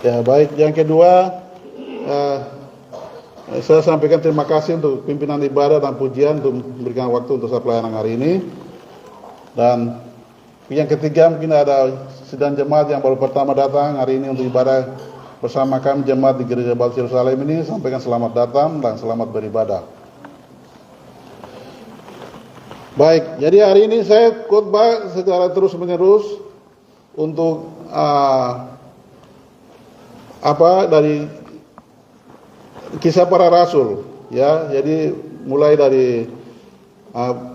Ya, baik. Yang kedua, eh, saya sampaikan terima kasih untuk pimpinan ibadah dan pujian untuk memberikan waktu untuk saya pelayanan hari ini. Dan yang ketiga, mungkin ada sidang jemaat yang baru pertama datang hari ini untuk ibadah bersama kami jemaat di Gereja Baptis Yerusalem ini. Sampaikan selamat datang dan selamat beribadah. Baik, jadi hari ini saya khotbah secara terus-menerus untuk dari kisah para rasul, ya. Jadi mulai dari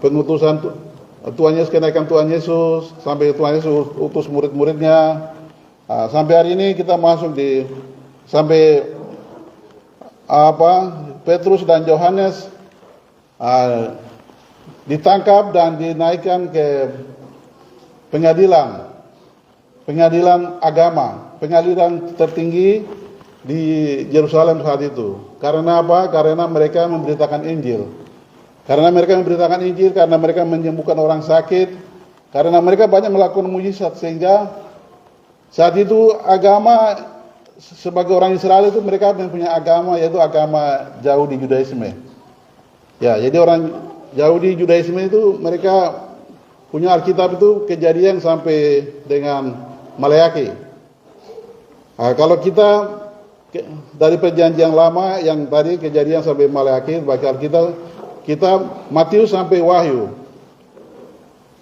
pengutusan Tuhan Yesus, kenaikan Tuhan Yesus, sampai Tuhan Yesus utus murid-muridnya, sampai hari ini kita masuk sampai Petrus dan Yohanes ditangkap dan dinaikkan ke pengadilan agama, pengadilan tertinggi di Yerusalem saat itu. Karena apa? Karena mereka memberitakan Injil. Karena mereka menyembuhkan orang sakit, karena mereka banyak melakukan mujizat, sehingga saat itu agama sebagai orang Israel itu mereka mempunyai agama, yaitu agama Yahudi Judaisme. Ya, jadi orang Yahudi Judaisme itu mereka punya Alkitab itu Kejadian sampai dengan Maleakhi. Kalau kita dari perjanjian lama yang tadi Kejadian sampai Maleakhi, baca kita Matius sampai Wahyu.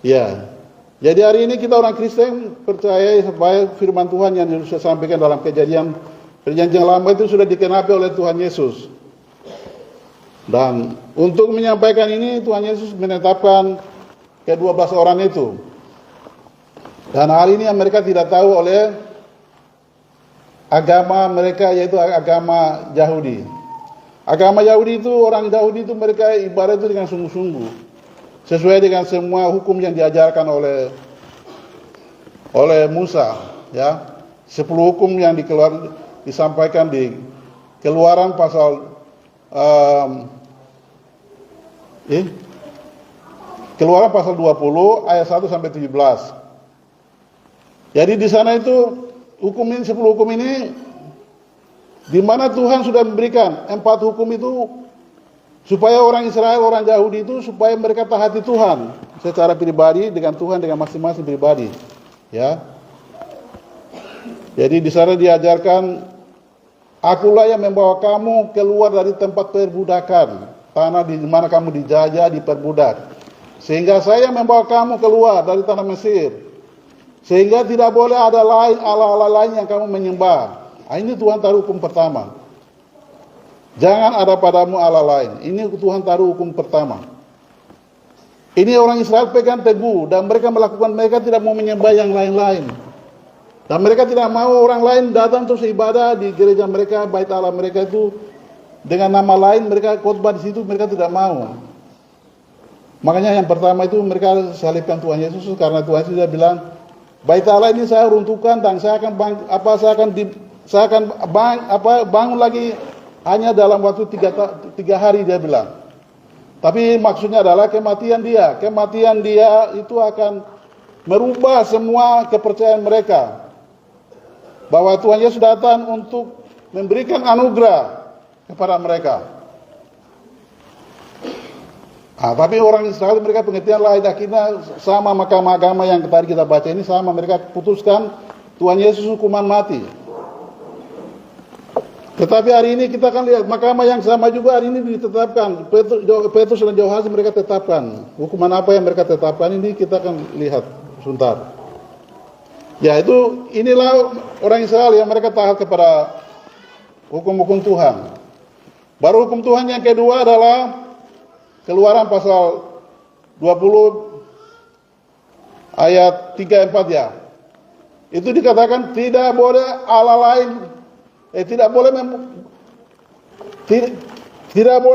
Ya. Jadi hari ini kita orang Kristen percaya supaya firman Tuhan yang disampaikan dalam Kejadian perjanjian lama itu sudah dikenapi oleh Tuhan Yesus. Dan untuk menyampaikan ini Tuhan Yesus menetapkan ke-12 orang itu. Dan hal ini yang mereka tidak tahu oleh agama mereka, yaitu agama Yahudi. Agama Yahudi itu, orang Yahudi itu mereka ibadah itu dengan sungguh-sungguh, sesuai dengan semua hukum yang diajarkan oleh Musa, ya. 10 hukum yang disampaikan di Keluaran pasal Keluaran pasal 20 ayat 1 sampai 17. Jadi di sana itu 10 hukum ini, di mana Tuhan sudah memberikan 4 hukum itu supaya orang Israel, orang Yahudi itu supaya mereka taati Tuhan secara pribadi dengan Tuhan, dengan masing-masing pribadi, ya. Jadi di sana diajarkan, akulah yang membawa kamu keluar dari tempat perbudakan, tanah di mana kamu dijajah, diperbudak, sehingga saya membawa kamu keluar dari tanah Mesir. Sehingga tidak boleh ada Allah lain yang kamu menyembah. Ini Tuhan taruh hukum pertama. Jangan ada padamu Allah lain. Ini Tuhan taruh hukum pertama. Ini orang Israel pegang teguh, dan mereka tidak mau menyembah yang lain-lain. Dan mereka tidak mau orang lain datang terus ibadah di gereja mereka, bait Allah mereka itu dengan nama lain, mereka khotbah di situ, mereka tidak mau. Makanya yang pertama itu mereka salibkan Tuhan Yesus, karena Tuhan Yesus sudah bilang, bait Allah ini saya runtuhkan dan saya akan bangun lagi hanya dalam waktu 3 hari, dia bilang. Tapi maksudnya adalah kematian dia itu akan merubah semua kepercayaan mereka, bahwa Tuhan Yesus datang untuk memberikan anugerah kepada mereka. Tapi orang Israel mereka pengertian lain, akhirnya sama mahkamah agama yang tadi kita baca ini sama, mereka putuskan Tuhan Yesus hukuman mati. Tetapi hari ini kita akan lihat mahkamah yang sama juga hari ini ditetapkan, Petrus dan Yohanes mereka tetapkan. Hukuman apa yang mereka tetapkan ini kita akan lihat sebentar. Ya, inilah orang Israel yang mereka taat kepada hukum-hukum Tuhan. Baru hukum Tuhan yang kedua adalah Keluaran pasal 20 ayat 3-4, ya. Itu dikatakan tidak boleh Allah lain, tidak boleh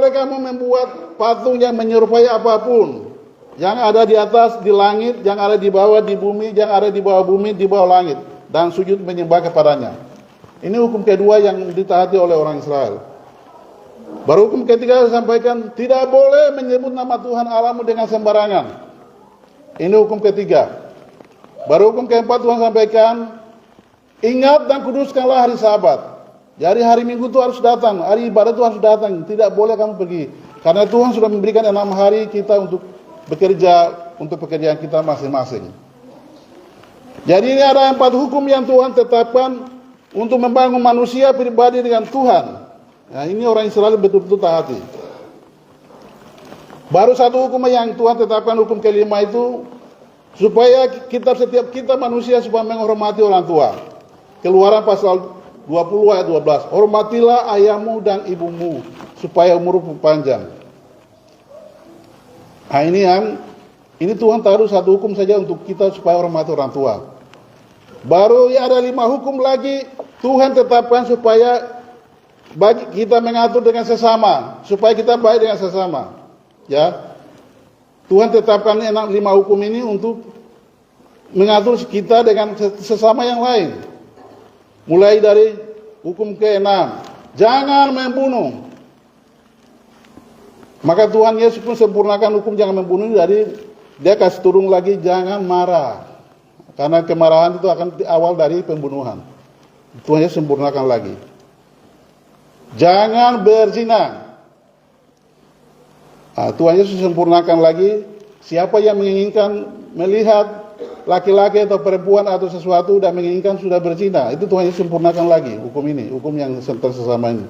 kamu membuat patung yang menyerupai apapun, yang ada di atas di langit, yang ada di bawah di bumi, yang ada di bawah bumi, di bawah langit, dan sujud menyembah kepadanya. Ini hukum kedua yang ditaati oleh orang Israel. Baru hukum ketiga saya sampaikan, tidak boleh menyebut nama Tuhan Allahmu dengan sembarangan. Ini hukum ketiga. Baru hukum keempat Tuhan sampaikan, Ingat dan kuduskanlah hari Sabat. Jadi hari Minggu itu harus datang, hari ibadat itu harus datang, tidak boleh kamu pergi. Karena Tuhan sudah memberikan 6 hari kita untuk bekerja untuk pekerjaan kita masing-masing. Jadi ini ada 4 hukum yang Tuhan tetapkan untuk membangun manusia pribadi dengan Tuhan. Nah, ini orang Israel betul-betul taati. Baru 1 hukum yang Tuhan tetapkan, hukum kelima itu supaya setiap kita manusia supaya menghormati orang tua. Keluaran pasal 20 ayat 12. Hormatilah ayahmu dan ibumu supaya umurmu panjang. Nah, ini Tuhan taruh 1 hukum saja untuk kita supaya hormati orang tua. Baru ya ada 5 hukum lagi Tuhan tetapkan supaya bagi kita mengatur dengan sesama, supaya kita baik dengan sesama. Ya. Tuhan tetapkan 5 hukum ini untuk mengatur kita dengan sesama yang lain. Mulai dari hukum ke-6, jangan membunuh. Maka Tuhan Yesus pun sempurnakan hukum jangan membunuh, jadi dia kasih turun lagi jangan marah. Karena kemarahan itu akan awal dari pembunuhan. Tuhan Yesus sempurnakan lagi. Jangan berzina. Nah, Tuhan Yesus sempurnakan lagi, siapa yang menginginkan melihat laki-laki atau perempuan atau sesuatu dan menginginkan sudah berzina, itu Tuhan Yesus sempurnakan lagi hukum ini, hukum yang tentang sesama ini.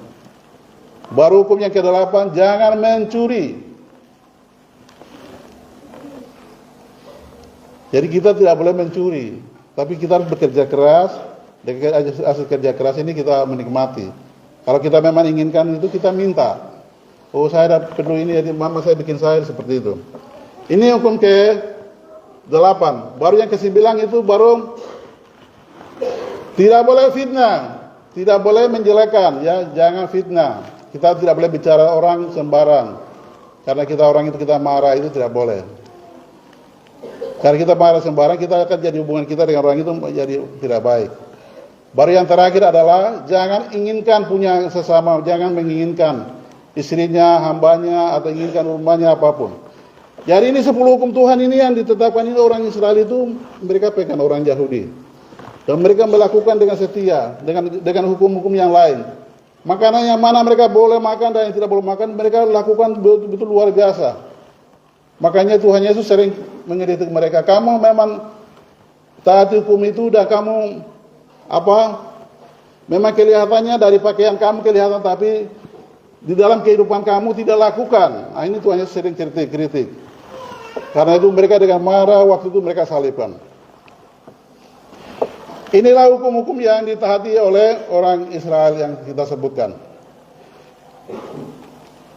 Baru hukum yang ke-8, jangan mencuri. Jadi kita tidak boleh mencuri, tapi kita harus bekerja keras. Dengan hasil kerja keras ini kita menikmati. Kalau kita memang inginkan itu kita minta. Oh, saya perlu ini, jadi mama saya bikin saya seperti itu. Ini hukum ke-8. Baru yang ke-9 itu baru tidak boleh fitnah, tidak boleh menjelekan, ya, jangan fitnah. Kita tidak boleh bicara orang sembarang. Karena kita orang itu kita marah itu tidak boleh. Karena kita marah sembarang, kita akan jadi hubungan kita dengan orang itu menjadi tidak baik. Baru yang terakhir adalah jangan inginkan punya sesama, jangan menginginkan istrinya, hambanya, atau inginkan rumahnya apapun. Jadi ini 10 hukum Tuhan ini yang ditetapkan ini orang Israel itu mereka pegang orang Yahudi. Dan mereka melakukan dengan setia, dengan hukum-hukum yang lain. Makanan yang mana mereka boleh makan dan yang tidak boleh makan, mereka lakukan betul-betul luar biasa. Makanya Tuhan Yesus sering mengkritik mereka, kamu memang taati hukum itu dan kamu memang kelihatannya dari pakaian kamu kelihatan, tapi di dalam kehidupan kamu tidak lakukan. Nah, ini Tuhan Yesus sering kritik. Karena itu mereka dengan marah waktu itu mereka salibkan. Inilah hukum-hukum yang ditaati oleh orang Israel yang kita sebutkan.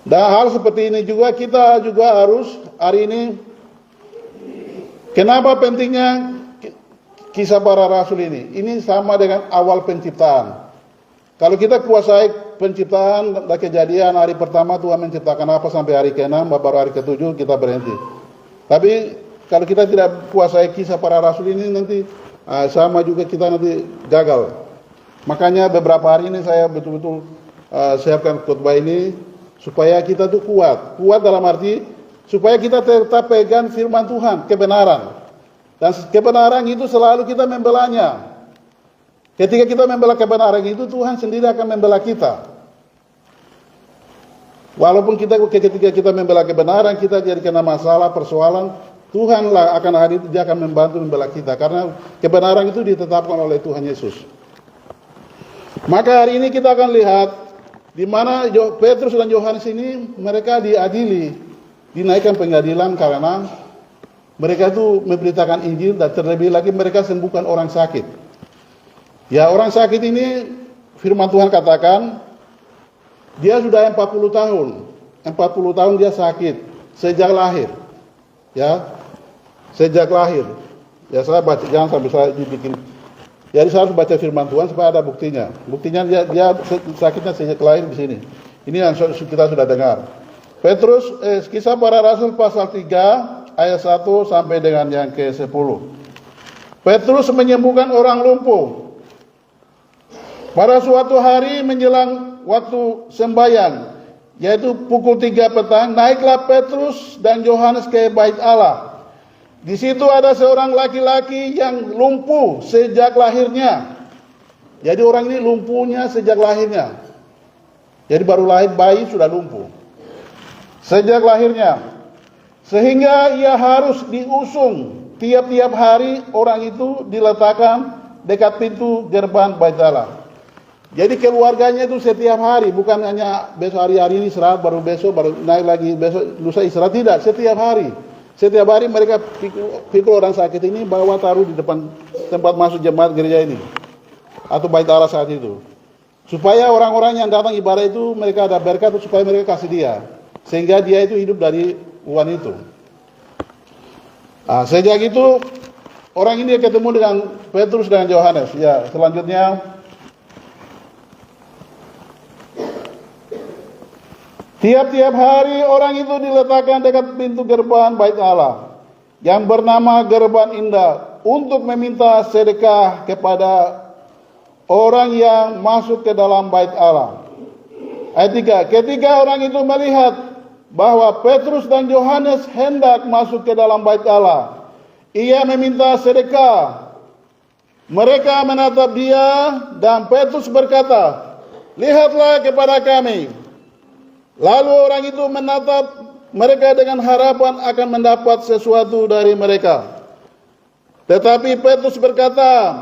Dan hal seperti ini juga kita juga harus hari ini. Kenapa pentingnya kisah para rasul ini? Ini sama dengan awal penciptaan. Kalau kita kuasai penciptaan dan kejadian hari pertama Tuhan menciptakan apa sampai hari ke-6, baru hari ke-7 kita berhenti. Tapi kalau kita tidak kuasai kisah para rasul ini nanti sama juga kita nanti gagal. Makanya beberapa hari ini saya betul-betul siapkan khotbah ini supaya kita tuh kuat. Kuat dalam arti supaya kita tetap pegang firman Tuhan, kebenaran. Dan kebenaran itu selalu kita membelanya. Ketika kita membela kebenaran itu Tuhan sendiri akan membela kita. Walaupun ketika kita membela kebenaran kita jadi kena masalah, persoalan, Tuhanlah akan hadir, dia akan membantu membela kita. Karena kebenaran itu ditetapkan oleh Tuhan Yesus. Maka hari ini kita akan lihat di mana Petrus dan Yohanes ini mereka diadili, dinaikkan pengadilan karena mereka itu memberitakan Injil dan terlebih lagi mereka sembuhkan orang sakit. Ya, orang sakit ini firman Tuhan katakan dia sudah 40 tahun. 40 tahun dia sakit sejak lahir. Ya. Sejak lahir. Ya, saya baca, jangan sampai saya dibikin. Jadi saya harus baca firman Tuhan supaya ada buktinya. Buktinya dia sakitnya sejak lahir di sini. Ini yang kita sudah dengar. Petrus kisah para rasul pasal 3 ayat 1 sampai dengan yang ke-10. Petrus menyembuhkan orang lumpuh. Pada suatu hari menjelang waktu sembahyang, yaitu pukul 3 petang, naiklah Petrus dan Yohanes ke bait Allah. Di situ ada seorang laki-laki yang lumpuh sejak lahirnya. Jadi orang ini lumpuhnya sejak lahirnya. Jadi baru lahir bayi sudah lumpuh. Sejak lahirnya. Sehingga ia harus diusung. Tiap-tiap hari orang itu diletakkan dekat pintu gerbang Bait Allah. Jadi keluarganya itu setiap hari, bukan hanya besok hari ini istirahat, baru besok baru naik lagi, besok lusa istirahat, tidak, setiap hari. Setiap hari mereka pikul orang sakit ini bawa taruh di depan tempat masuk jemaat gereja ini atau Bait Allah saat itu. Supaya orang-orang yang datang ibadah itu mereka ada berkat, supaya mereka kasih dia, sehingga dia itu hidup dari uang itu. Nah, sejak itu orang ini ketemu dengan Petrus dan Yohanes. Ya, selanjutnya tiap-tiap hari orang itu diletakkan dekat pintu gerbang Bait Allah yang bernama Gerbang Indah untuk meminta sedekah kepada orang yang masuk ke dalam Bait Allah. Ayat 3, ketika orang itu melihat bahwa Petrus dan Yohanes hendak masuk ke dalam Bait Allah, ia meminta sedekah. Mereka menatap dia dan Petrus berkata, "Lihatlah kepada kami." Lalu orang itu menatap mereka dengan harapan akan mendapat sesuatu dari mereka. Tetapi Petrus berkata,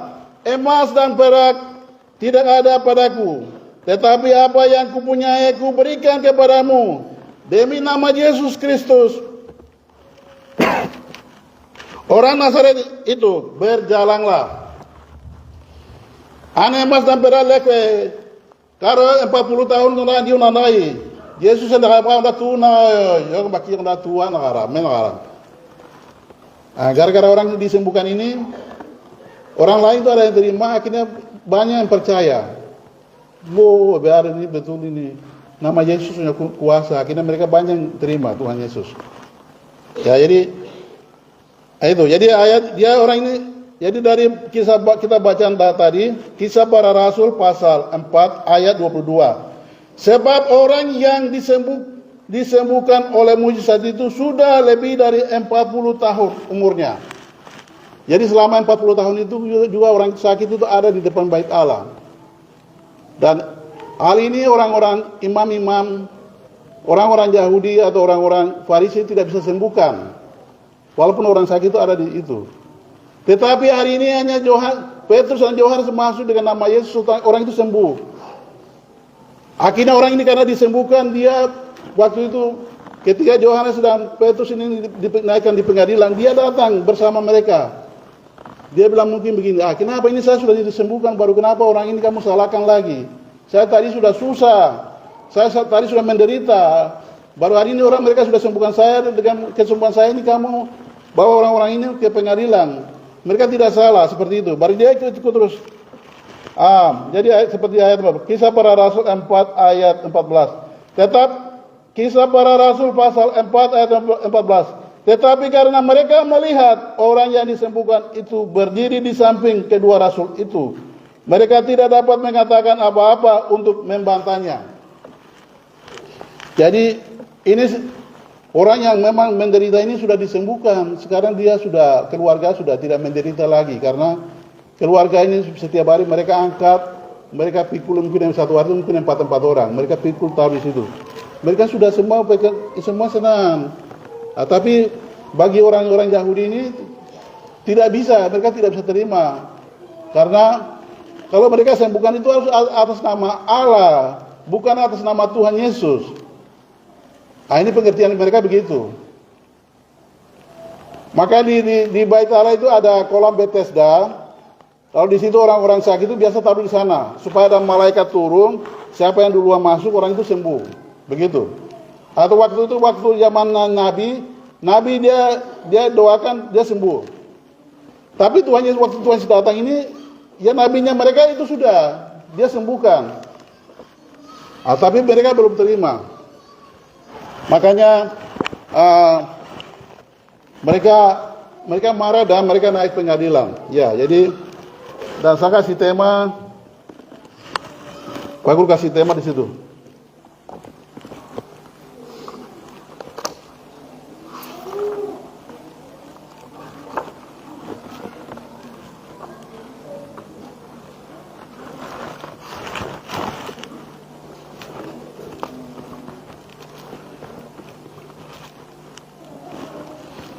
"Emas dan perak tidak ada padaku, tetapi apa yang kupunyai kuberikan kepadamu. Demi nama Yesus Kristus, orang Nazaret itu, berjalanlah." Ane emas dan perak lekwe, karo 40 tahun dia nanai. Yesus yang dah tuna, yang baki yang dah tua negara, menegara. Gara-gara orang disembuhkan ini, orang lain itu ada yang terima, akhirnya banyak yang percaya. Wow, biar ini betul ini. Nama Yesus punya kuasa, akhirnya mereka banyak yang terima Tuhan Yesus. Ya, jadi itu. Jadi ayat dia orang ini. Jadi dari kisah kita bacaan tadi, Kisah Para Rasul pasal 4 ayat 22. Sebab orang yang disembuhkan oleh mujizat itu sudah lebih dari 40 tahun umurnya. Jadi selama 40 tahun itu juga orang sakit itu ada di depan Bait Allah. Dan hal ini orang-orang imam-imam, orang-orang Yahudi atau orang-orang Farisi tidak bisa sembuhkan. Walaupun orang sakit itu ada di itu. Tetapi hari ini hanya Petrus dan Yohanes masuk dengan nama Yesus, orang itu sembuh. Akhirnya orang ini karena disembuhkan, dia waktu itu ketika Yohanes dan Petrus ini dinaikkan di pengadilan, dia datang bersama mereka. Dia bilang mungkin begini, kenapa ini saya sudah disembuhkan, baru kenapa orang ini kamu salahkan lagi? Saya tadi sudah susah, saya tadi sudah menderita, baru hari ini mereka sudah sembuhkan saya, dengan kesembuhan saya ini kamu bawa orang-orang ini ke pengadilan. Mereka tidak salah seperti itu, baru dia ikut terus. Jadi seperti ayat Kisah Para Rasul 4 ayat 14. Tetap Kisah Para Rasul pasal 4 ayat 14. Tetapi karena mereka melihat orang yang disembuhkan itu berdiri di samping kedua rasul itu, mereka tidak dapat mengatakan apa-apa untuk membantahnya. Jadi ini orang yang memang menderita ini sudah disembuhkan. Sekarang dia sudah, keluarga sudah tidak menderita lagi, karena keluarga ini setiap hari mereka angkat, mereka pikul mungkin satu hari mungkin 4 orang, mereka pikul taruh di situ. Mereka sudah semua senang. Tapi bagi orang-orang Yahudi ini tidak bisa, mereka tidak bisa terima. Karena kalau mereka sembuhkan itu harus atas nama Allah, bukan atas nama Tuhan Yesus. Ini pengertian mereka begitu. Maka di Bait Allah itu ada kolam Bethesda. Kalau di situ orang-orang sakit itu biasa taruh di sana, supaya ada malaikat turun, siapa yang duluan masuk orang itu sembuh. Begitu. Atau waktu zaman Nabi dia doakan dia sembuh. Tapi Tuhan Yesus waktu Tuhan datang ini, ya nabinya mereka itu sudah dia sembuhkan. Tapi mereka belum terima. Makanya mereka marah dan mereka naik pengadilan. Ya, jadi dan saya kasih tema, aku kasih tema di situ.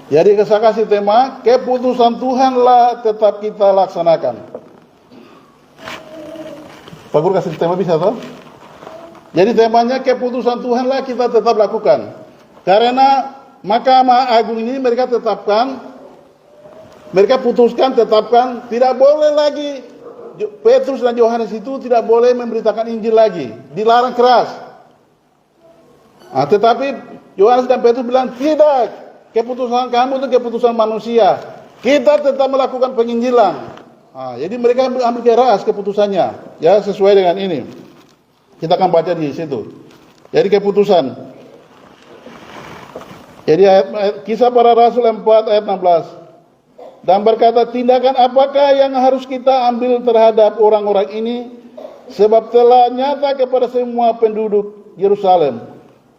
Jadi saya kasih tema, keputusan Tuhanlah tetap kita laksanakan. Pak Guru kasih tema bisa toh? Jadi temanya keputusan Tuhanlah kita tetap lakukan. Karena Mahkamah Agung ini mereka putuskan tidak boleh lagi Petrus dan Yohanes itu tidak boleh memberitakan Injil lagi, dilarang keras. Nah, tetapi Yohanes dan Petrus bilang tidak, keputusan kamu itu keputusan manusia. Kita tetap melakukan penginjilan. Nah, jadi mereka ambil keras keputusannya, ya sesuai dengan ini. Kita akan baca di situ. Jadi keputusan. Jadi Kisah Para Rasul 4 ayat 16. Dan berkata, tindakan apakah yang harus kita ambil terhadap orang-orang ini? Sebab telah nyata kepada semua penduduk Yerusalem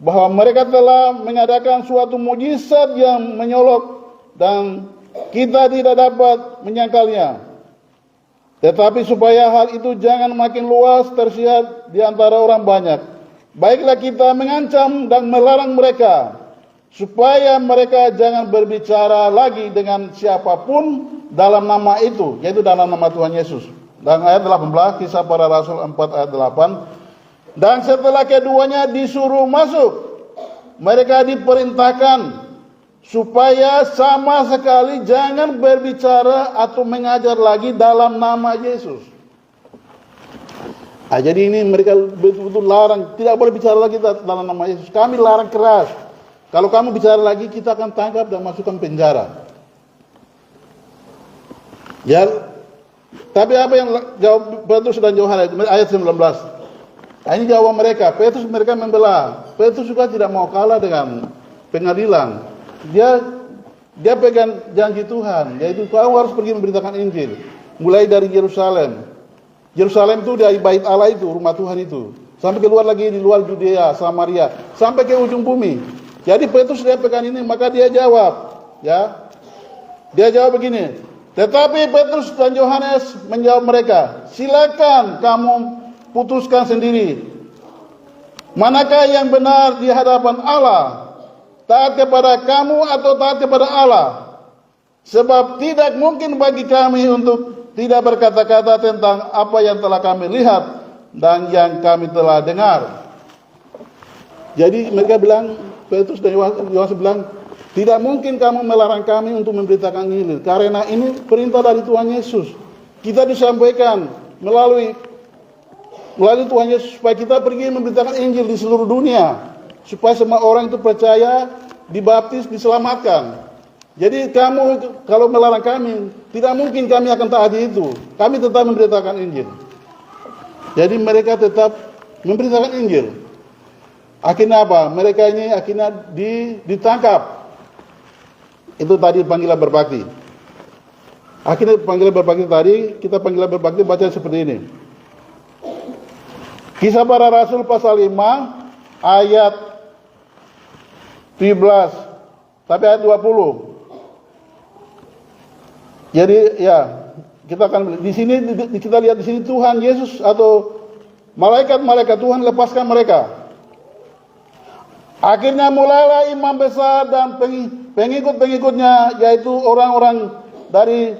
bahwa mereka telah mengadakan suatu mujizat yang menyolok dan kita tidak dapat menyangkalnya. Tetapi supaya hal itu jangan makin luas tersiar di antara orang banyak, baiklah kita mengancam dan melarang mereka, supaya mereka jangan berbicara lagi dengan siapapun dalam nama itu, yaitu dalam nama Tuhan Yesus. Dan ayat 18, Kisah Para Rasul 4 ayat 8. Dan setelah keduanya disuruh masuk, mereka diperintahkan supaya sama sekali jangan berbicara atau mengajar lagi dalam nama Yesus. Jadi ini mereka betul-betul larang, tidak boleh bicara lagi dalam nama Yesus. Kami larang keras. Kalau kamu bicara lagi, kita akan tangkap dan masukkan penjara. Ya, tapi apa yang jawab Petrus dan Yohanes ayat 19? Ini jawaban mereka. Mereka membela. Petrus juga tidak mau kalah dengan pengadilan. Dia pegang janji Tuhan, yaitu kau harus pergi memberitakan Injil, mulai dari Yerusalem. Yerusalem itu dari bait Allah itu, rumah Tuhan itu, sampai keluar lagi di luar Judea, Samaria, sampai ke ujung bumi. Jadi Petrus dia pegang ini, maka dia jawab, ya. Dia jawab begini. Tetapi Petrus dan Yohanes menjawab mereka, silakan kamu putuskan sendiri. Manakah yang benar di hadapan Allah? Taat kepada kamu atau taat kepada Allah? Sebab tidak mungkin bagi kami untuk tidak berkata-kata tentang apa yang telah kami lihat dan yang kami telah dengar. Jadi mereka bilang, Petrus dan Yohanes bilang, tidak mungkin kamu melarang kami untuk memberitakan Injil, karena ini perintah dari Tuhan Yesus. Kita disampaikan melalui Tuhan Yesus supaya kita pergi memberitakan Injil di seluruh dunia, supaya semua orang itu percaya, dibaptis, diselamatkan. Jadi kamu kalau melarang kami, tidak mungkin kami akan taati itu. Kami tetap memberitakan Injil. Jadi mereka tetap memberitakan Injil. Akhirnya apa? Mereka ini akhirnya ditangkap. Itu tadi panggilan berbakti. Akhirnya panggilan berbakti tadi, kita panggilan berbakti baca seperti ini. Kisah Para Rasul pasal 5 ayat 17 sampai ayat 20. Jadi ya, kita akan di sini kita lihat di sini Tuhan Yesus atau malaikat-malaikat Tuhan lepaskan mereka. Akhirnya mulailah imam besar dan pengikut-pengikutnya, yaitu orang-orang dari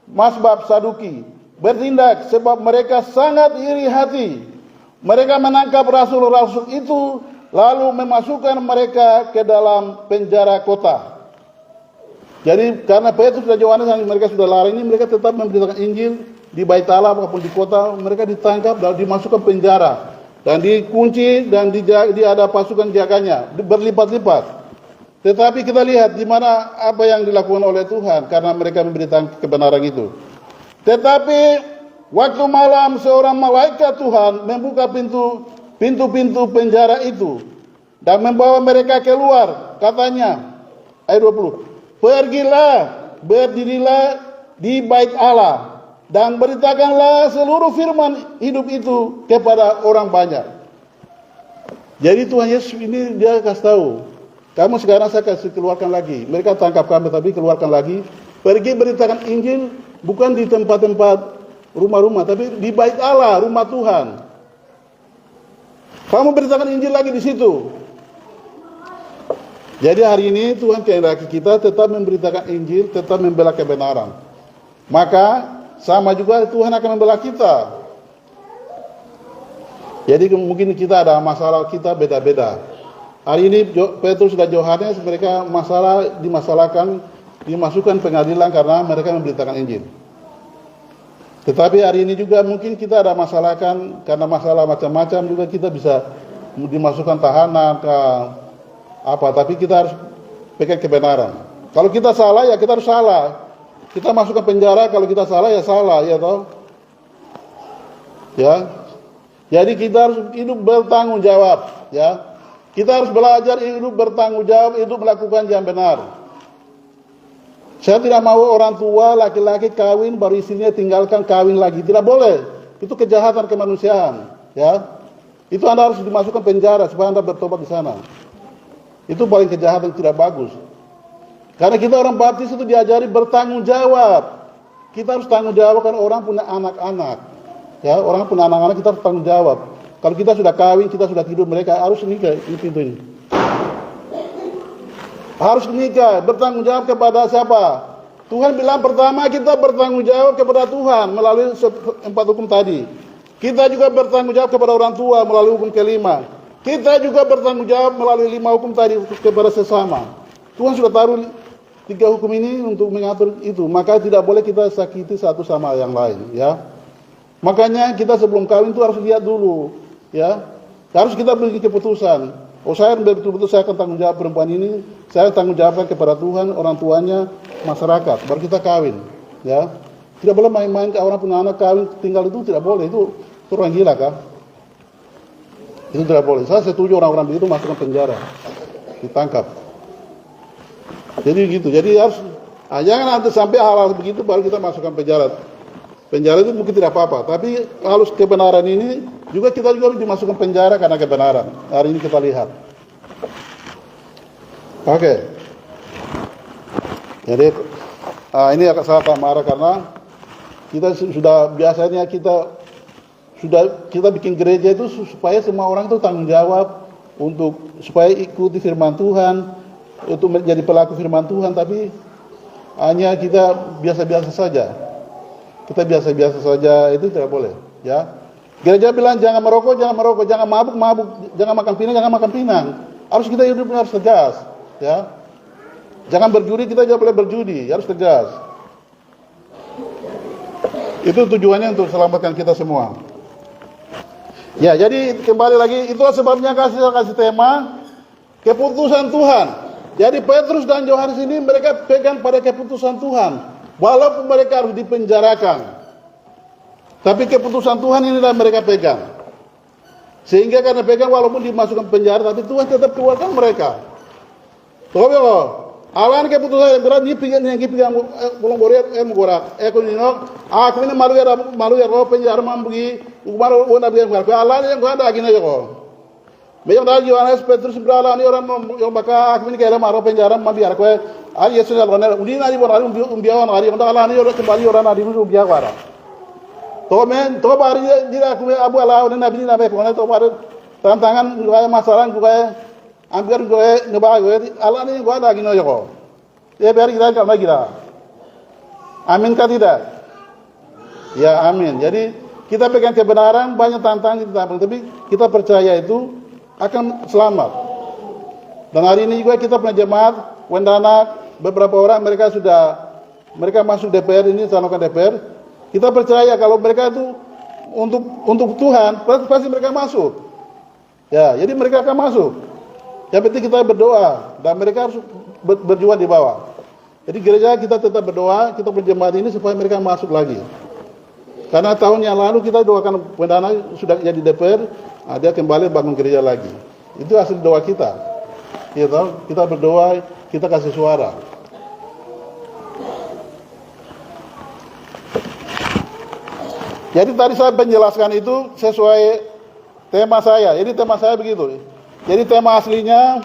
mazhab Saduki, bertindak sebab mereka sangat iri hati. Mereka menangkap rasul-rasul itu lalu memasukkan mereka ke dalam penjara kota. Jadi karena Petrus dan Yohanes yang mereka sudah larang ini, mereka tetap memberitakan Injil di bait Allah maupun di kota. Mereka ditangkap dan dimasukkan penjara dan dikunci dan ada pasukan jaganya berlipat-lipat. Tetapi kita lihat di mana apa yang dilakukan oleh Tuhan karena mereka memberitakan kebenaran itu. Tetapi waktu malam seorang malaikat Tuhan membuka pintu-pintu penjara itu dan membawa mereka keluar. Katanya ayat 20, pergilah, berdirilah di bait Allah dan beritakanlah seluruh firman hidup itu kepada orang banyak. Jadi Tuhan Yesus ini dia kasih tahu, kamu sekarang saya kasih keluarkan lagi. Mereka tangkap kami tapi keluarkan lagi. Pergi beritakan Injil bukan di tempat-tempat rumah-rumah, tapi di bait Allah, rumah Tuhan. Kamu beritakan Injil lagi di situ. Jadi hari ini Tuhan kehendaki kita tetap memberitakan Injil, tetap membela kebenaran. Maka sama juga Tuhan akan membela kita. Jadi mungkin kita ada masalah, kita beda-beda. Hari ini Petrus dan Yohanes mereka dimasukkan pengadilan karena mereka memberitakan Injil. Tetapi hari ini juga mungkin kita ada masalah kan, karena masalah macam-macam juga kita bisa dimasukkan tahanan ke apa, tapi kita harus pegang kebenaran. Kalau kita salah ya kita harus salah. Kita masukkan penjara, kalau kita salah ya salah, ya toh. Ya. Jadi kita harus hidup bertanggung jawab, ya. Kita harus belajar hidup bertanggung jawab, hidup melakukan yang benar. Saya tidak mau orang tua laki-laki kawin baru istrinya tinggalkan kawin lagi. Tidak boleh. Itu kejahatan kemanusiaan, ya. Itu Anda harus dimasukkan penjara supaya Anda bertobat di sana. Itu paling kejahatan, tidak bagus. Karena kita orang baptis itu diajari bertanggung jawab. Kita harus tanggung jawab kan orang punya anak-anak. Ya, orang punya anak-anak kita harus tanggung jawab. Kalau kita sudah kawin, kita sudah tidur, mereka harus nikah. Ini pintu ini. Harus nikah, bertanggung jawab kepada siapa? Tuhan bilang pertama kita bertanggung jawab kepada Tuhan melalui 4 hukum tadi. Kita juga bertanggung jawab kepada orang tua melalui hukum kelima. Kita juga bertanggung jawab melalui 5 hukum tadi kepada sesama. Tuhan sudah taruh 3 hukum ini untuk mengatur itu. Maka tidak boleh kita sakiti satu sama yang lain, ya. Makanya kita sebelum kawin itu harus lihat dulu, ya. Harus kita beri keputusan. Oh, saya betul-betul saya akan tanggung jawab perempuan ini, saya tanggung jawabkan kepada Tuhan, orang tuanya, masyarakat, baru kita kawin, ya. Tidak boleh main-main ke orang punya anak kawin tinggal itu tidak boleh, itu orang gila kan? Itu tidak boleh. Saya setuju orang-orang begitu masukkan penjara, ditangkap. Jadi gitu. Jadi harus jangan nanti sampai hal-hal begitu baru kita masukkan penjara. Penjara itu mungkin tidak apa-apa, tapi harus kebenaran ini juga kita juga harus dimasukkan penjara karena kebenaran. Hari ini kita lihat. Oke. Jadi ini agak sangat marah karena kita sudah biasanya kita bikin gereja itu supaya semua orang itu tanggung jawab untuk supaya ikuti firman Tuhan, untuk menjadi pelaku firman Tuhan, tapi hanya kita biasa-biasa saja. Kita biasa-biasa saja, itu tidak boleh, ya. Gereja bilang jangan merokok, jangan mabuk, jangan makan pinang. Harus kita hidup harus tegas, ya. Jangan berjudi, kita jangan boleh berjudi, harus tegas. Itu tujuannya untuk selamatkan kita semua. Ya, jadi kembali lagi, itu sebabnya kasih tema keputusan Tuhan. Jadi Petrus dan Yohanes ini mereka pegang pada keputusan Tuhan. Walaupun mereka harus dipenjarakan, tapi keputusan Tuhan inilah mereka pegang. Sehingga karena pegang walaupun dimasukkan penjara, tapi Tuhan tetap keluarkan mereka. Toh, awan keputusan yang berat ni pigang pulang goret gorak. Aku ini malu ya roh penjara mambugi, umaru una biang gorak. Allah yang gua ada gini aja kok. Macam tadi Yohanes Petrus berala ni orang yang baka aku ini kaya maro penjara mambiar ko. Ali Yesus alana udi nari bonari umbiawan nari onda Allah ni orang kembali orang nari umbiar wara. To bari dira aku abu Allah ni nabi ni nabi ko to bari tantangan gaya masalah gaya hampir gaya ngebah gaya Allah ni gua ada gini ko. Ya biar kita kalau kita. Amin kah tidak? Ya amin. Jadi kita pegang kebenaran, banyak tantangan kita, tapi kita percaya itu akan selamat. Dan hari ini juga kita punya jemaat Wendana, beberapa orang mereka masuk DPR ini, calonkan DPR. Kita percaya kalau mereka itu untuk Tuhan, pasti mereka masuk. Ya, jadi mereka akan masuk. Yang penting kita berdoa dan mereka harus berjuang di bawah. Jadi gereja kita tetap berdoa, kita berjemaat ini supaya mereka masuk lagi. Karena tahun yang lalu kita doakan Wendana sudah jadi DPR, dia kembali bangun gereja lagi. Itu hasil doa kita. Kita berdoa, kita kasih suara. Jadi tadi saya menjelaskan itu sesuai tema saya. Jadi tema saya begitu. Jadi tema aslinya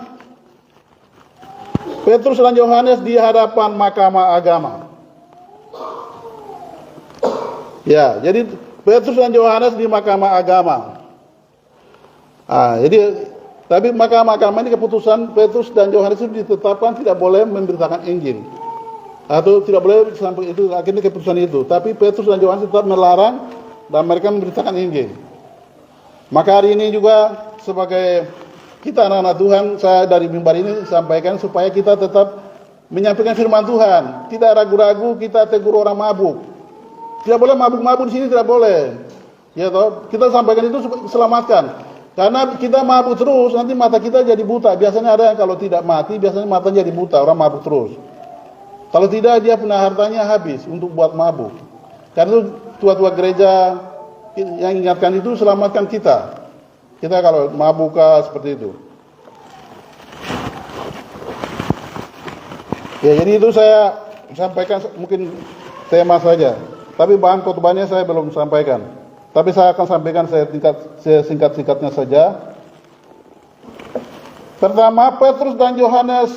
Petrus dan Yohanes di hadapan mahkamah agama. Ya, jadi Petrus dan Yohanes di mahkamah agama. Jadi Tapi mahkamah ini keputusan Petrus dan Yohanes itu ditetapkan tidak boleh memberitakan Injil. Atau tidak boleh sampai itu, akhirnya keputusan itu. Tapi Petrus dan Yohanes tetap melarang dan mereka memberitakan Injil. Maka hari ini juga sebagai kita anak-anak Tuhan, saya dari mimbar ini sampaikan supaya kita tetap menyampaikan firman Tuhan. Tidak ragu-ragu kita tegur orang mabuk. Tidak boleh mabuk-mabuk di sini, tidak boleh. Ya toh, kita sampaikan itu selamatkan. Karena kita mabuk terus, nanti mata kita jadi buta. Biasanya ada yang kalau tidak mati, biasanya mata jadi buta, orang mabuk terus. Kalau tidak, dia punya hartanya habis untuk buat mabuk. Karena itu tua-tua gereja yang ingatkan itu selamatkan kita. Kita kalau mabuk seperti itu. Ya, jadi itu saya sampaikan mungkin tema saja. Tapi bahan khotbahnya saya belum sampaikan. Tapi saya akan sampaikan singkat-singkatnya saja. Pertama, Petrus dan Yohanes,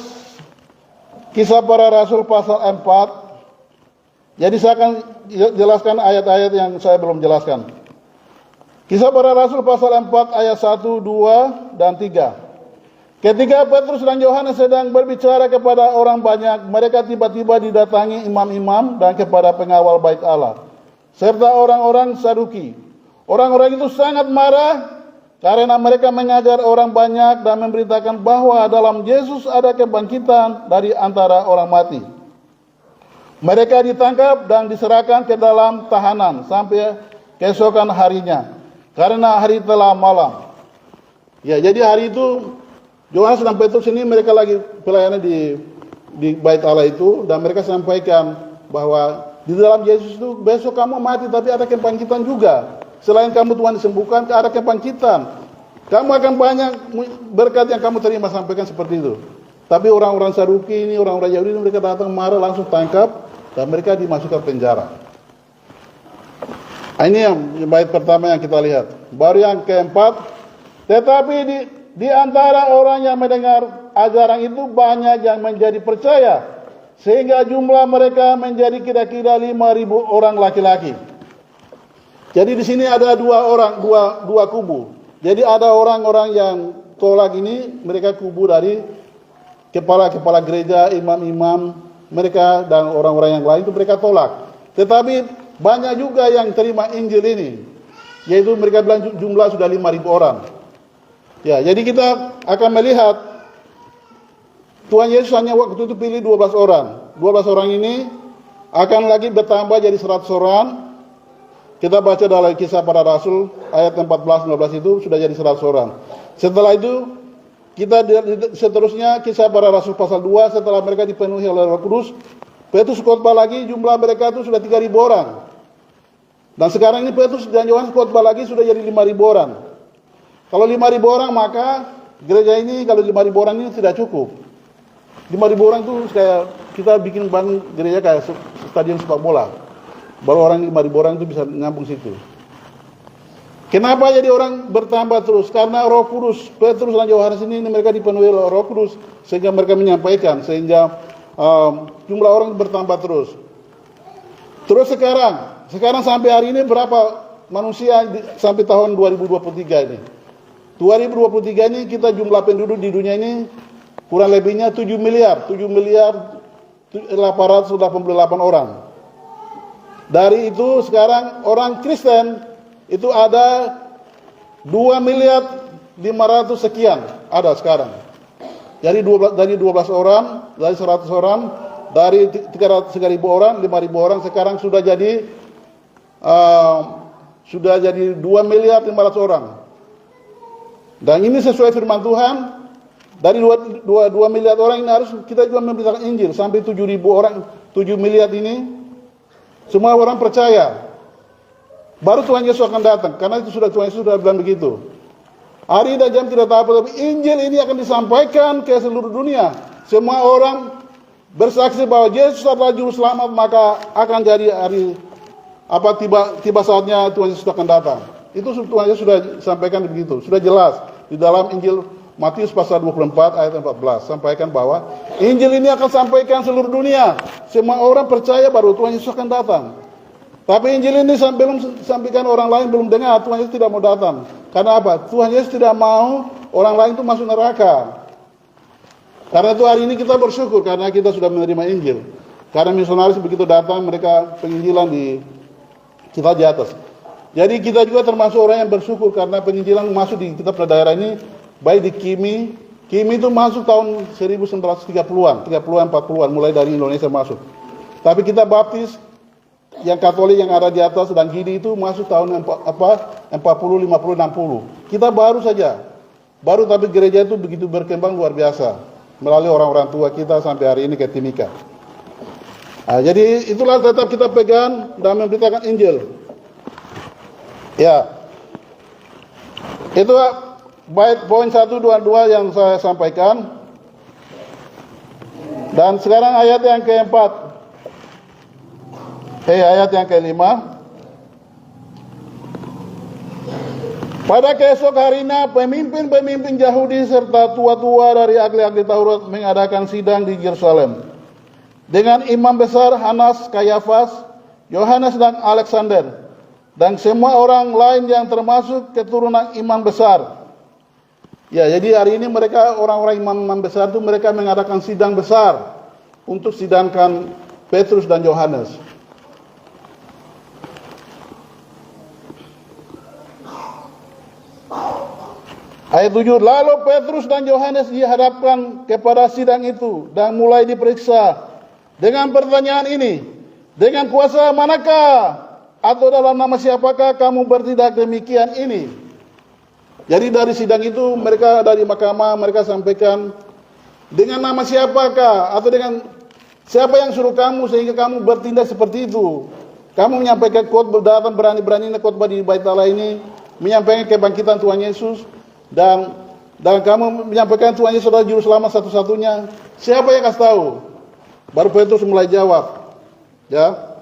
Kisah Para Rasul pasal 4. Jadi saya akan jelaskan ayat-ayat yang saya belum jelaskan. Kisah Para Rasul pasal 4 ayat 1, 2, dan 3. Ketika Petrus dan Yohanes sedang berbicara kepada orang banyak, mereka tiba-tiba didatangi imam-imam dan kepada pengawal bait Allah, serta orang-orang Saduki. Orang-orang itu sangat marah karena mereka mengajar orang banyak dan memberitakan bahwa dalam Yesus ada kebangkitan dari antara orang mati. Mereka ditangkap dan diserahkan ke dalam tahanan sampai keesokan harinya, karena hari telah malam. Ya, jadi hari itu Yohanes dan Petrus ini mereka lagi pelayanan di bait Allah itu, dan mereka sampaikan bahwa di dalam Yesus itu besok kamu mati tapi ada kebangkitan juga. Selain kamu Tuhan disembuhkan, ada kebangkitan. Kamu akan banyak berkat yang kamu terima, sampaikan seperti itu. Tapi orang-orang Saduki ini, orang-orang Yahudi ini, mereka datang marah, langsung tangkap dan mereka dimasukkan penjara. Ini yang bait pertama yang kita lihat. Baru yang keempat, tetapi di antara orang yang mendengar ajaran itu banyak yang menjadi percaya, sehingga jumlah mereka menjadi kira-kira 5.000 orang laki-laki. Jadi di sini ada dua kubu. Jadi ada orang-orang yang tolak ini, mereka kubu dari kepala-kepala gereja, imam-imam, mereka dan orang-orang yang lain itu mereka tolak. Tetapi banyak juga yang terima Injil ini, yaitu mereka bilang jumlah sudah 5.000 orang. Ya, jadi kita akan melihat Tuhan Yesus hanya waktu itu pilih 12 orang. 12 orang ini akan lagi bertambah jadi 100 orang. Kita baca dalam Kisah Para Rasul ayat 14-15 itu sudah jadi 100 orang. Setelah itu kita seterusnya Kisah Para Rasul pasal 2, setelah mereka dipenuhi oleh Roh Kudus, Petrus khotbah lagi, jumlah mereka itu sudah 3.000 orang. Dan sekarang ini Petrus dan Yohanes khotbah lagi sudah jadi 5.000 orang. Kalau 5.000 orang maka gereja ini kalau 5.000 orang ini tidak cukup. 5.000 orang itu kayak kita bikin bangun gereja kayak stadion sepak bola. Baru orang 5.000 orang itu bisa nyambung situ. Kenapa jadi orang bertambah terus? Karena Roh Kudus, Petrus dan Yohanes ini mereka dipenuhi oleh Roh Kudus sehingga mereka menyampaikan, sehingga jumlah orang bertambah terus. Terus sekarang sampai hari ini berapa manusia sampai tahun 2023 ini? 2023 ini kita jumlah penduduk di dunia ini kurang lebihnya 7 miliar 888 orang. Dari itu sekarang orang Kristen itu ada 2 miliar 500 sekian ada sekarang. Jadi dari 12 orang, dari 100 orang, dari 300.000 orang, 5.000 orang sekarang sudah jadi 2 miliar 500 orang. Dan ini sesuai firman Tuhan. Dari 2 miliar orang ini harus kita juga memberitakan Injil sampai 7.000 orang, 7 miliar ini semua orang percaya. Baru Tuhan Yesus akan datang. Karena itu Tuhan Yesus sudah bilang begitu. Hari dan jam tidak tahu, tapi Injil ini akan disampaikan ke seluruh dunia. Semua orang bersaksi bahwa Yesus adalah juru selamat, maka akan jadi tiba saatnya Tuhan Yesus akan datang. Itu Tuhan Yesus sudah sampaikan begitu. Sudah jelas di dalam Injil Matius pasal 24 ayat 14 sampaikan bahwa Injil ini akan sampaikan seluruh dunia. Semua orang percaya baru Tuhan Yesus akan datang. Tapi Injil ini belum sampaikan orang lain belum dengar, Tuhan Yesus tidak mau datang. Karena apa? Tuhan Yesus tidak mau orang lain itu masuk neraka. Karena itu hari ini kita bersyukur karena kita sudah menerima Injil. Karena misionaris begitu datang, mereka penginjilan di kita di atas. Jadi kita juga termasuk orang yang bersyukur karena penginjilan masuk di kita pada daerah ini, baik di Kimi. Kimi itu masuk tahun 1930-an, 30-an, 40-an, mulai dari Indonesia masuk. Tapi kita baptis yang Katolik yang ada di atas dan Gidi itu masuk tahun 40, 50, 60. Kita baru saja. Baru tapi gereja itu begitu berkembang luar biasa. Melalui orang-orang tua kita sampai hari ini ke Timika. Nah, jadi itulah tetap kita pegang dan memberitakan Injil. Ya. Itu baik poin 1, 2, 2 yang saya sampaikan. Dan sekarang ayat yang keempat. Ayat yang kelima. Pada keesok harinya pemimpin-pemimpin Yahudi serta tua-tua dari ahli-ahli Taurat mengadakan sidang di Yerusalem dengan imam besar Hanas, Kayafas, Yohanes dan Alexander dan semua orang lain yang termasuk keturunan imam besar. Ya, jadi hari ini mereka orang-orang imam besar itu mereka mengadakan sidang besar untuk sidangkan Petrus dan Yohanes. Ayat 7, lalu Petrus dan Yohanes dihadapkan kepada sidang itu dan mulai diperiksa dengan pertanyaan ini, dengan kuasa manakah atau dalam nama siapakah kamu bertindak demikian ini? Jadi dari sidang itu mereka dari mahkamah mereka sampaikan dengan nama siapakah atau dengan siapa yang suruh kamu sehingga kamu bertindak seperti itu? Kamu menyampaikan khotbah datang berani-beraninya khotbah di Bait Allah ini menyampaikan kebangkitan Tuhan Yesus. Dan kamu menyampaikan Tuhan Yesus adalah juru selamat satu-satunya. Siapa yang kasih tahu? Baru Petrus mulai jawab. Ya.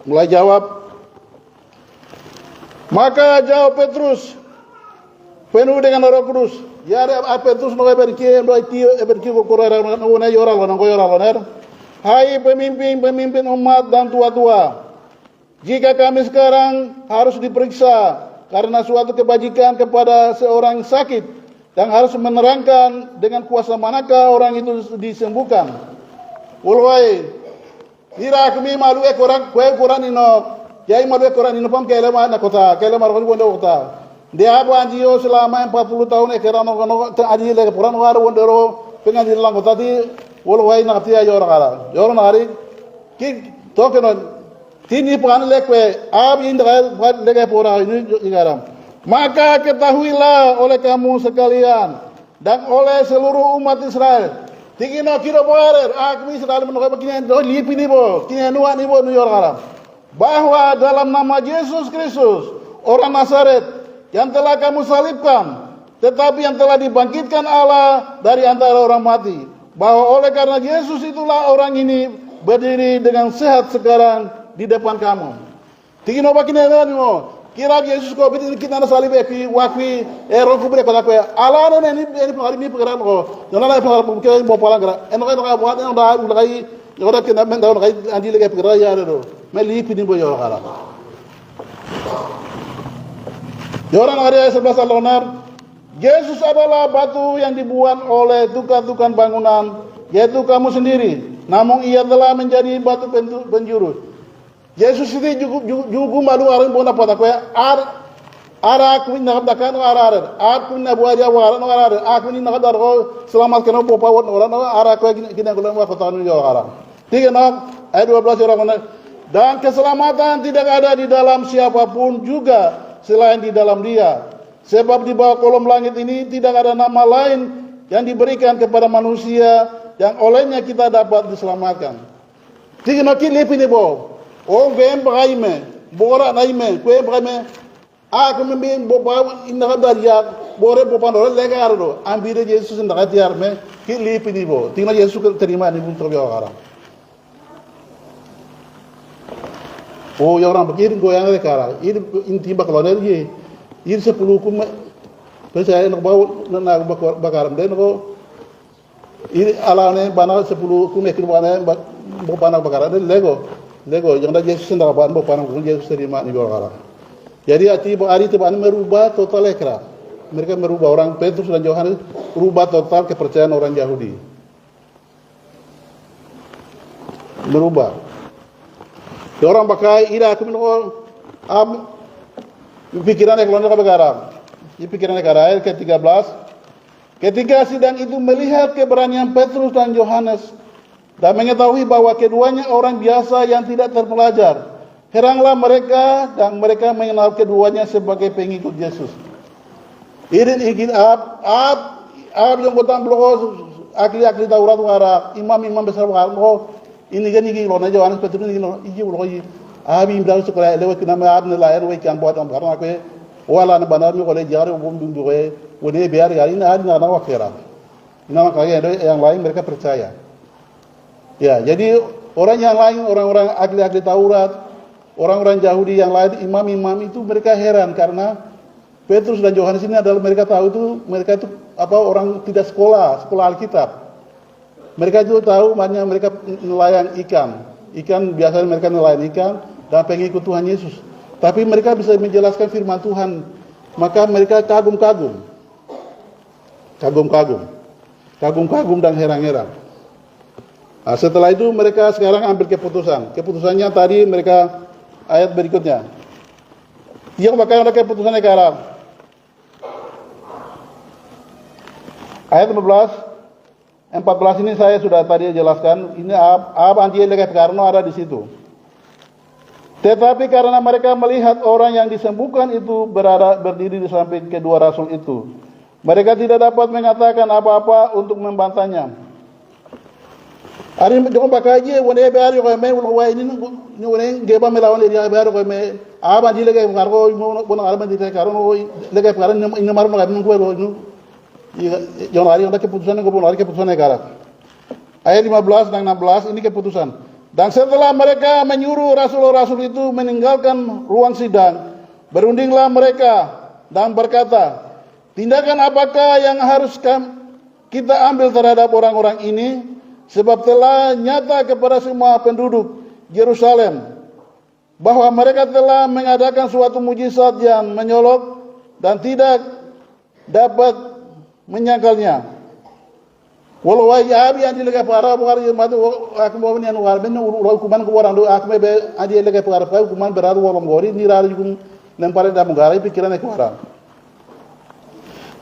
Mulai jawab. Maka jawab Petrus penuh dengan Roh Kudus. Ya Petrus no berkieu korona yora. Hai pemimpin umat dan tua-tua. Jika kami sekarang harus diperiksa karena suatu kebajikan kepada seorang sakit yang harus menerangkan dengan kuasa manakah orang itu disembuhkan. Ulwai, ira kami malu ekoran ino, jai malu ekoran ino pam kelema na kota, kelema rokon bondo kota. Dia apa anjio selama 40 tahun ekoran no anjio lagi puran waru bondoro pengen di lang kota di ulwai na katia jorang hari ki tokenon Tini pengan lekwe, ab indra lekwe pura ini garam. Maka ketahuilah oleh kamu sekalian dan oleh seluruh umat Israel. Tingino kiro boarer, aku Israel menolak begini, lipi ni bo, kini nuan ni bo nuyor garam. Bahwa dalam nama Yesus Kristus, orang Nazaret yang telah kamu salibkan, tetapi yang telah dibangkitkan Allah dari antara orang mati. Bahwa oleh karena Yesus itulah orang ini berdiri dengan sehat sekarang di depan kamu. Tingino bakine mo. Kira Yesus ko bitin kita na salib epi wakwi ero kubre kala ko ala na ni pagari ni pagran ko. Nona na pagara ko mo pala gara. Eno ka buat eno da ulai yora kena men da ulai andi lagi pagara ya do. Meli pini bo yora kala. Yora na hari 11 alonar. Yesus adalah batu yang dibuat oleh tukang-tukang bangunan, yaitu kamu sendiri. Namun ia telah menjadi batu penjuru. Yesus itu juga malu orang bona pada kau ara aku ini nak dakan ara aku ini buat dia ara aku ini nak darah selamat kena popawat orang ara aku ini kalau mau kota ini orang tiga nak ayat 12 orang dan keselamatan tidak ada di dalam siapapun juga selain di dalam Dia sebab di bawah kolom langit ini tidak ada nama lain yang diberikan kepada manusia yang olehnya kita dapat diselamatkan. Tiga nak ini pilih bo. Oh, vem braime, bora naime, kue braime. Aku membi bopa indah daria, bore bopa nora legar do. Ambire Yesus indah tiar me, kili pini bo. Tinggal Yesus terima ni pun terbiar orang. Oh, ya orang berkirim goyang lekara. Ini inti bakal energi. Ini 10 kum. Percaya nak bawa nak bakaram deh nak. Ini alane bana 10 kum ekor bana bopa nak bakaram deh Lego, jangan Yesus sendiri bahan bapak Yesus terima ni orang. Jadi hati itu bahan merubah total ekra. mereka merubah orang Petrus dan Yohanes, rubah total kepercayaan orang Yahudi. Merubah. Orang pakai ida aku menolak pikiran ekonomi negara. Di pikiran negara ayat ke-13. Ketika sidang itu melihat keberanian Petrus dan Yohanes dan mengetahui bahwa keduanya orang biasa yang tidak terpelajar, heranlah mereka dan mereka mengenal keduanya sebagai pengikut Yesus. Irin ikut ab yang kotang blogo akli Taurat wara imam besar wara ini kan ini lo na Yohanes Petrus ini lo iki lo iki abi imdal sekolah lewat nama ab na lahir we kan buat am karena aku wala na banar mi kole jare bom dum duwe wone biar ya ini ada na wakira. Ina makanya yang lain mereka percaya. Ya, jadi orang yang lain, orang-orang ahli Taurat, orang-orang Yahudi yang lain, imam-imam itu mereka heran karena Petrus dan Yohanes ini adalah mereka itu orang tidak sekolah Alkitab. Mereka itu tahu maknanya mereka nelayan ikan. Ikan biasanya mereka nelayan ikan dan pengikut Tuhan Yesus. Tapi mereka bisa menjelaskan firman Tuhan, maka mereka kagum-kagum dan heran-heran. Nah, setelah itu mereka sekarang ambil keputusan. Keputusannya tadi mereka ayat berikutnya. Yang bakal ada keputusan negara. Ayat 14 ini saya sudah tadi jelaskan. Ini anti legat karena ada di situ. Tetapi karena mereka melihat orang yang disembuhkan itu berdiri di samping kedua rasul itu, mereka tidak dapat mengatakan apa-apa untuk membantahnya. Ari jom bakaje wone be ari ko me wo ini ni wone geba me lawan dia be ari ko me aba di lege ngargo bono arba di te karo lege karan ni marno ga min ko no jon ari onda keputusan ko bono ari keputusan negara. Ayat 15 dan 16 ini keputusan. Dan setelah mereka menyuruh rasul-rasul itu meninggalkan ruang sidang, berundinglah mereka dan berkata, tindakan apakah yang harus kita ambil terhadap orang-orang ini? Sebab telah nyata kepada semua penduduk Yerusalem bahwa mereka telah mengadakan suatu mujizat yang menyolok dan tidak dapat menyangkalnya. Walau abi andi lega para bukan matu aku mau ni anu warben hukuman ko orang do aku be andi lega para hukuman beradu wolom gori ni rari hukum lempare da mugara pikiran ko orang.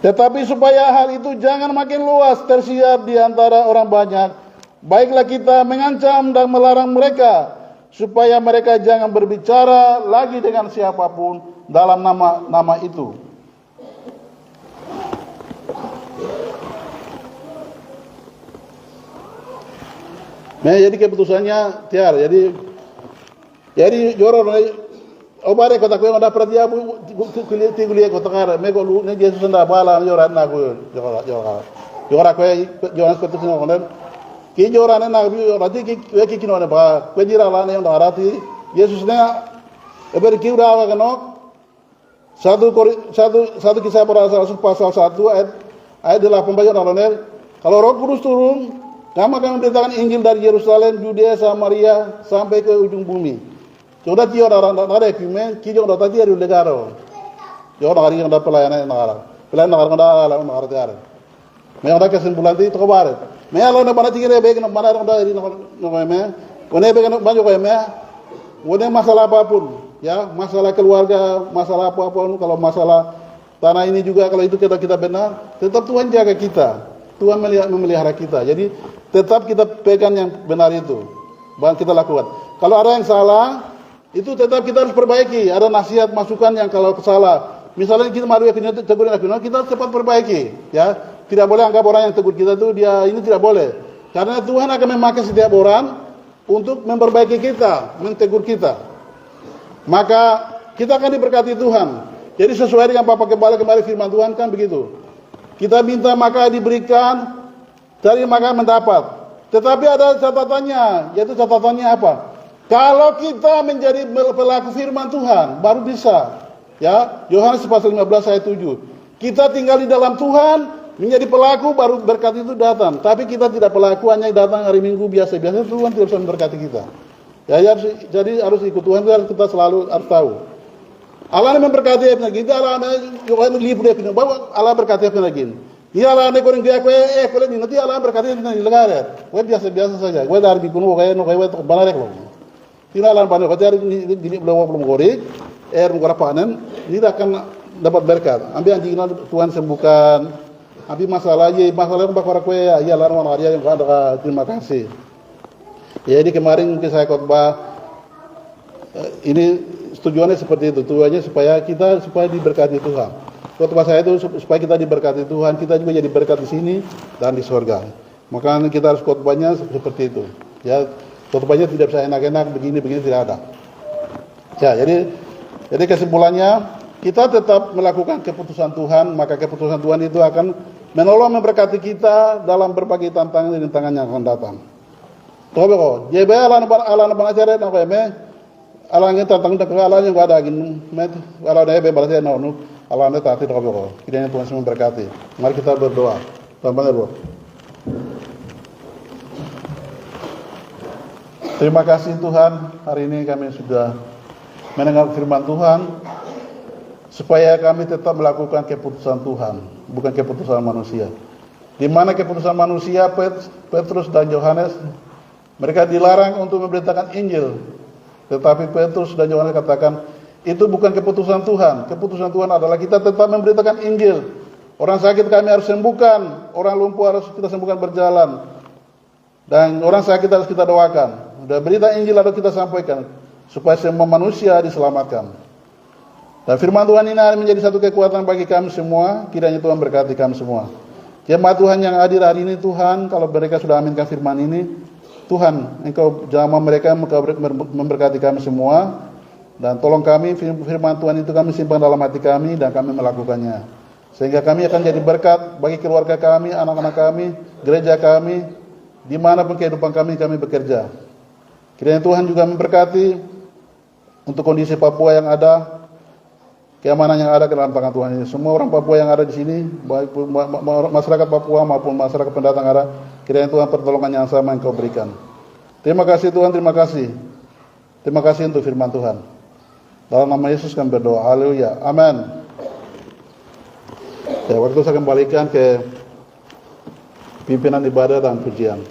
Tetapi supaya hal itu jangan makin luas tersiar di antara orang banyak, baiklah kita mengancam dan melarang mereka supaya mereka jangan berbicara lagi dengan siapapun dalam nama itu. Nah, jadi keputusannya tiar. Jadi joror obare kota ko nda pratia bu kuliah kota kara me ko lu ne Jesus nda bala joran na ko jora ko Yohanes Petrus ngonen ki jorane na bi rati ki kino ne ba ko jira la ne nda rati Jesus ne eber ki ura wa kano satu kisah para rasul pasal 1 ayat 8 kalau Roh Kudus turun, kamu akan memberitakan Injil dari Yerusalem, Judea, Samaria sampai ke ujung bumi. Sudah tiada orang ada kumen, kijong data tiada di negara. Jauh negara yang ada pelayanan negara ada negara. Mereka ada kesimpulan itu kabar. Mereka lalu nak tinggal baik nak mana orang dari negara. Mana baik nak banyak kau mana masalah apapun, ya masalah keluarga, masalah apapun. Kalau masalah tanah ini juga kalau itu kita benar, tetap Tuhan jaga kita. Tuhan memelihara kita. Jadi tetap kita pegang yang benar itu. Bahkan kita lakukan. Kalau ada yang salah, itu tetap kita harus perbaiki. Ada nasihat, masukan yang kalau salah. Misalnya kita malu tegurin kita cepat perbaiki. Ya, tidak boleh anggap orang yang tegur kita itu dia ini tidak boleh. Karena Tuhan akan memakai setiap orang untuk memperbaiki kita, mentegur kita. Maka kita akan diberkati Tuhan. Jadi sesuai dengan Bapak Gembala kemarin firman Tuhan kan begitu. Kita minta maka diberikan, cari maka mendapat. Tetapi ada catatannya, yaitu catatannya apa? Kalau kita menjadi pelaku firman Tuhan, baru bisa. Ya, Yohanes pasal 15 ayat 7. Kita tinggal di dalam Tuhan, menjadi pelaku baru berkat itu datang. Tapi kita tidak pelaku, hanya datang hari Minggu biasa-biasa, Tuhan tidak bisa memberkati kita. Ya, jadi harus ikut Tuhan, kita selalu harus tahu. Allah memberkati apa lagi? Allah yang libu dia punya, bawa Allah berkati apa lagi? Ia Allah ne korang dia kalau ni nanti Allah berkati di negara. Wah biasa saja. Wah dari kuno no kaya banarek loh. Tina Allah banarek. Kau cari gini belum goreng, mengorek panen, ini akan dapat berkat. Ambil anjing Tuhan sembuhkan. Ambil masalahnya bakar kue ya Allah mana dia yang ada. Terima kasih. Jadi kemarin mungkin saya khotbah ini tujuannya seperti itu. Tujuannya supaya diberkati Tuhan. Khotbah saya itu supaya kita diberkati Tuhan, kita juga jadi berkat di sini dan di surga. Maka kita harus khotbahnya seperti itu. Ya, khotbahnya tidak bisa enak-enak begini tidak ada. Ya, jadi kesimpulannya kita tetap melakukan keputusan Tuhan, maka keputusan Tuhan itu akan menolong memberkati kita dalam berbagai tantangan yang akan datang. Tobe ko, jebe ala na acara na ko me, ala ngi tantang dak ala yang ada gin, met ala na be balasnya no, ala na tati tobe ko. Kiranya Tuhan semua memberkati. Mari kita berdoa. Tuhan berdoa. Terima kasih Tuhan, hari ini kami sudah mendengar firman Tuhan, supaya kami tetap melakukan keputusan Tuhan, bukan keputusan manusia. Di mana keputusan manusia, Petrus dan Yohanes, mereka dilarang untuk memberitakan Injil. Tetapi Petrus dan Yohanes katakan, itu bukan keputusan Tuhan. Keputusan Tuhan adalah kita tetap memberitakan Injil. Orang sakit kami harus sembuhkan, orang lumpuh harus kita sembuhkan berjalan, dan orang sakit harus kita doakan. Dan berita Injil harus kita sampaikan, supaya semua manusia diselamatkan. Dan firman Tuhan ini akan menjadi satu kekuatan bagi kami semua. Kiranya Tuhan berkati kami semua. Jemaat Tuhan yang hadir hari ini, Tuhan, kalau mereka sudah aminkan firman ini, Tuhan, Engkau jamah mereka, Engkau memberkati kami semua. Dan tolong kami, firman Tuhan itu kami simpan dalam hati kami, dan kami melakukannya. Sehingga kami akan jadi berkat bagi keluarga kami, anak-anak kami, gereja kami, dimanapun kehidupan kami bekerja. Kiranya Tuhan juga memberkati untuk kondisi Papua yang ada, keamanan yang ada ke dalam tangan Tuhan ini. Semua orang Papua yang ada di sini, baik masyarakat Papua maupun masyarakat pendatang ada, kiranya Tuhan pertolongan yang sama yang Kau berikan. Terima kasih Tuhan, terima kasih. Terima kasih untuk firman Tuhan. Dalam nama Yesus kami berdoa. Haleluya. Amin. Ya, waktu saya kembalikan ke pimpinan ibadah dan pujian.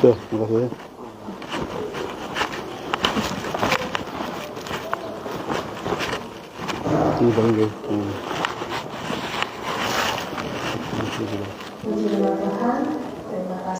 Tuh, terima kasih. Ini paling guys. Puji nama Tuhan.